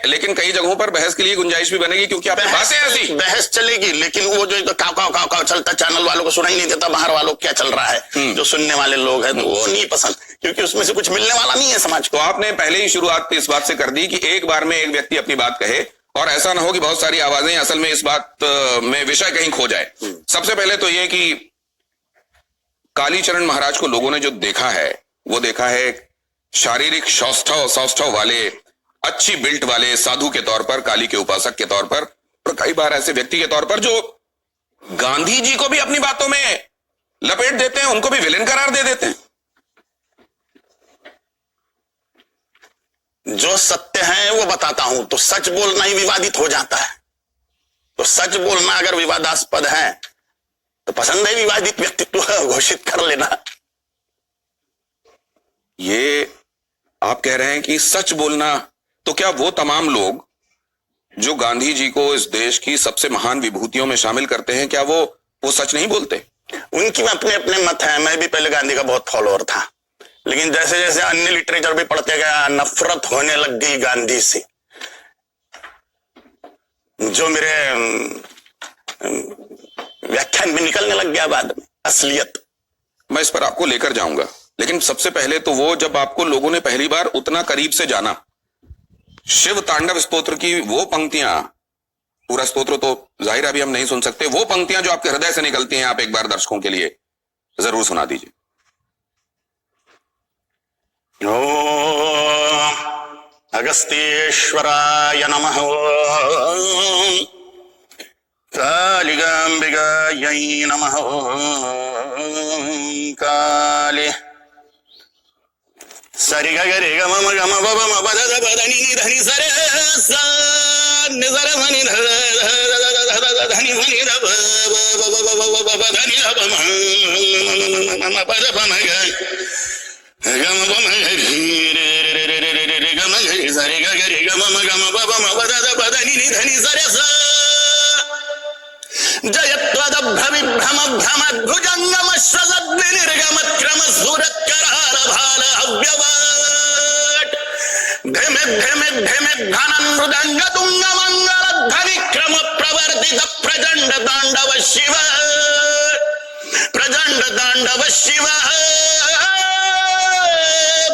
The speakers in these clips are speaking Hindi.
लेकिन कई जगहों पर बहस के लिए गुंजाइश भी बनेगी, क्योंकि आप बातें ऐसी बहस चलेगी, लेकिन वो जो काव चलता चैनल वालों को सुनाई नहीं देता, बाहर वालों को क्या चल रहा है, जो सुनने वाले लोग हैं, तो वो नहीं पसंद, क्योंकि उसमें से कुछ मिलने वाला नहीं है समाज को। तो आपने पहले ही शुरुआत इस बात से कर दी कि एक बार में एक व्यक्ति अपनी बात कहे, और ऐसा ना हो कि बहुत सारी आवाजें असल में इस बात में विषय कहीं खो जाए। सबसे पहले तो यह कि कालीचरण महाराज को लोगों ने जो देखा है, वो देखा है शारीरिक सौष्ठव वाले, अच्छी बिल्ट वाले साधु के तौर पर, काली के उपासक के तौर पर, और कई बार ऐसे व्यक्ति के तौर पर जो गांधी जी को भी अपनी बातों में लपेट देते हैं, उनको भी विलेन करार दे देते हैं। जो सत्य है वो बताता हूं, तो सच बोलना ही विवादित हो जाता है। तो सच बोलना अगर विवादास्पद है तो पसंद है विवादित व्यक्तित्व घोषित कर लेना। ये आप कह रहे हैं कि सच बोलना, तो क्या वो तमाम लोग जो गांधी जी को इस देश की सबसे महान विभूतियों में शामिल करते हैं, क्या वो सच नहीं बोलते? उनकी अपने अपने मत है। मैं भी पहले गांधी का बहुत फॉलोअर था, लेकिन जैसे जैसे अन्य लिटरेचर भी पढ़ते गया, नफरत होने लग गई गांधी से। जो मेरे व्याख्यान में निकलने लग गया बाद में असलियत। मैं इस पर आपको लेकर जाऊंगा, लेकिन सबसे पहले तो वो जब आपको लोगों ने पहली बार उतना करीब से जाना, शिव तांडव स्तोत्र की वो पंक्तियां, पूरा स्तोत्र तो जाहिर अभी हम नहीं सुन सकते, वो पंक्तियां जो आपके हृदय से निकलती हैं, आप एक बार दर्शकों के लिए जरूर सुना दीजिए। ओम अगस्त्येश्वराय नमः, कालिकाम्बिकायै नमः, काली सरि ग रे ग म ग म ब म प द प द नि ध नि स रे स नि स रे ध नि ध ध नि ध नि ध ब ब ब ध नि ध ब म प द प म ग ग म प म ग रे रे रे रे रे रे ग म ग स रे ग रे ग म ग म प म प द प द नि ध नि स रे स जयत्वदभ्रविभ्रम भ्रमद्भुजंगम श्वसद्विनिर्गमक्रम सुरत्करार भाल अव्यवट धिमित धिमित धिमित धनं मृदंग तुंग मंगल ध्वनि क्रम प्रवर्तित प्रचंड तांडव शिव, प्रचंड तांडव शिव,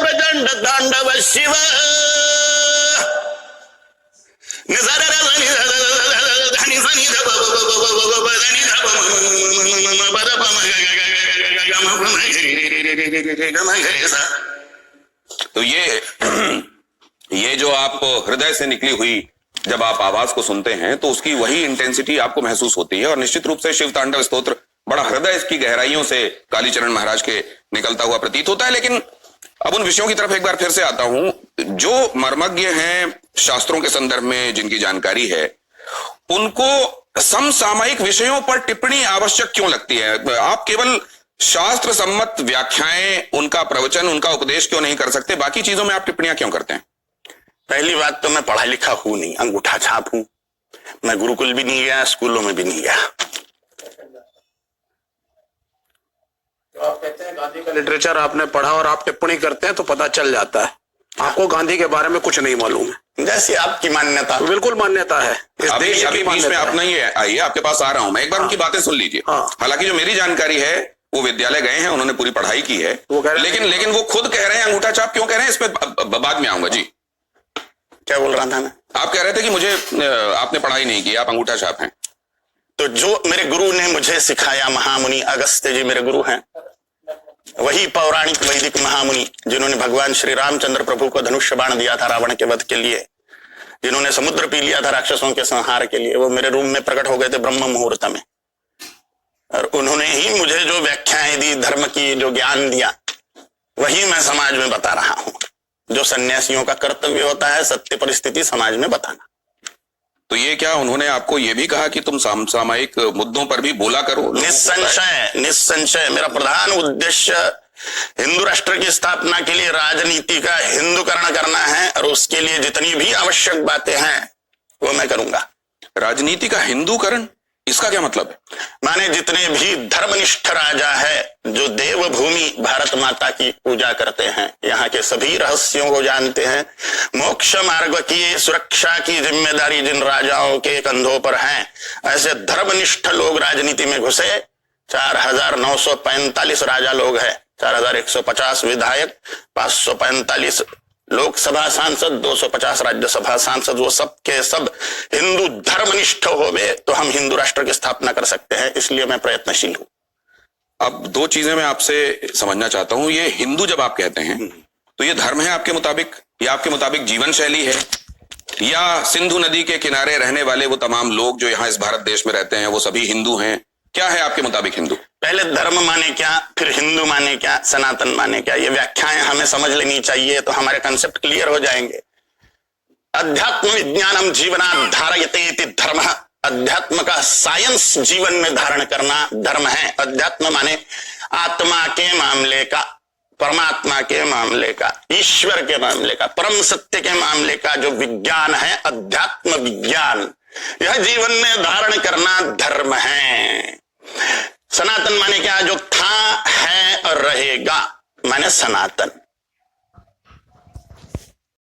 प्रचंड तांडव शिव। तो ये जो आप हृदय से निकली हुई जब आप आवाज को सुनते हैं, तो उसकी वही इंटेंसिटी आपको महसूस होती है, और निश्चित रूप से शिव तांडव स्तोत्र बड़ा हृदय इसकी गहराइयों से कालीचरण महाराज के निकलता हुआ प्रतीत होता है। लेकिन अब उन विषयों की तरफ एक बार फिर से आता हूं। जो मर्मज्ञ हैं शास्त्रों के संदर्भ में, जिनकी जानकारी है, उनको समसामयिक विषयों पर टिप्पणी आवश्यक क्यों लगती है? आप केवल शास्त्र सम्मत व्याख्याएं, उनका प्रवचन, उनका उपदेश क्यों नहीं कर सकते? बाकी चीजों में आप टिप्पणियां क्यों करते हैं? पहली बात तो मैं पढ़ा लिखा हूं नहीं, अंगूठा छाप हूं। मैं गुरुकुल भी नहीं गया, स्कूलों में भी नहीं गया। तो आप कहते हैं गांधी का लिटरेचर आपने पढ़ा और आप टिप्पणी करते हैं तो पता चल जाता है, आपको गांधी के बारे में कुछ नहीं मालूम है। जैसी आपकी मान्यता। तो बिल्कुल मान्यता है, इस देश की मान्यता है। आप नहीं आइए, आपके पास आ रहा हूं मैं, एक बार उनकी बातें सुन लीजिए। हालांकि जो मेरी जानकारी है, वो विद्यालय गए हैं, उन्होंने पूरी पढ़ाई की है, लेकिन वो खुद कह रहे हैं अंगूठा छाप क्यों कह रहे हैं, इस पर बाद में आऊंगा। जी क्या बोल रहा था मैं? आप कह रहे थे कि मुझे आपने पढ़ाई नहीं की, आप अंगूठा छाप हैं। तो जो मेरे गुरु ने मुझे सिखाया, महामुनि अगस्त्य जी मेरे गुरु हैं, वही पौराणिक वैदिक महामुनि जिन्होंने भगवान श्री रामचंद्र प्रभु को धनुष्य बाण दिया था रावण के वध के लिए, जिन्होंने समुद्र पी लिया था राक्षसों के संहार के लिए, वो मेरे रूम में प्रकट हो गए थे ब्रह्म मुहूर्त में, और उन्होंने ही मुझे जो व्याख्याएं दी, धर्म की जो ज्ञान दिया, वही मैं समाज में बता रहा हूं। जो सन्यासियों का कर्तव्य होता है, सत्य परिस्थिति समाज में बताना। तो ये क्या उन्होंने आपको ये भी कहा कि तुम समसामयिक मुद्दों पर भी बोला करो? निस्संशय, निस्संशय। मेरा प्रधान उद्देश्य हिंदू राष्ट्र की स्थापना के लिए राजनीति का हिंदूकरण करना है, और उसके लिए जितनी भी आवश्यक बातें हैं वो मैं करूंगा। राजनीति का हिंदूकरण, इसका क्या मतलब है? माने जितने भी धर्मनिष्ठ राजा है जो देवभूमि भारत माता की पूजा करते हैं, यहाँ के सभी रहस्यों को जानते हैं, मोक्ष मार्ग की सुरक्षा की जिम्मेदारी जिन राजाओं के कंधों पर है, ऐसे धर्मनिष्ठ लोग राजनीति में घुसे। 4945 राजा लोग हैं, 4150 विधायक, 545 लोकसभा सांसद, 250 राज्यसभा सांसद, वो सब के सब हिंदू धर्मनिष्ठ होवे तो हम हिंदू राष्ट्र की स्थापना कर सकते हैं। इसलिए मैं प्रयत्नशील हूं। अब दो चीजें मैं आपसे समझना चाहता हूं। ये हिंदू जब आप कहते हैं तो ये धर्म है आपके मुताबिक, या आपके मुताबिक जीवन शैली है, या सिंधु नदी के किनारे रहने वाले वो तमाम लोग जो यहाँ इस भारत देश में रहते हैं वो सभी हिंदू हैं? क्या है आपके मुताबिक हिंदू? पहले धर्म माने क्या, फिर हिंदू माने क्या, सनातन माने क्या, ये व्याख्याएं हमें समझ लेनी चाहिए तो हमारे कंसेप्ट क्लियर हो जाएंगे। अध्यात्म विज्ञानम जीवनात् धारयते इति धर्म। अध्यात्म का साइंस जीवन में धारण करना धर्म है। अध्यात्म माने आत्मा के मामले का, परमात्मा के मामले का, ईश्वर के मामले का, परम सत्य के मामले का जो विज्ञान है, अध्यात्म विज्ञान, यह जीवन में धारण करना धर्म है। सनातन माने क्या, जो था है और रहेगा, माने सनातन।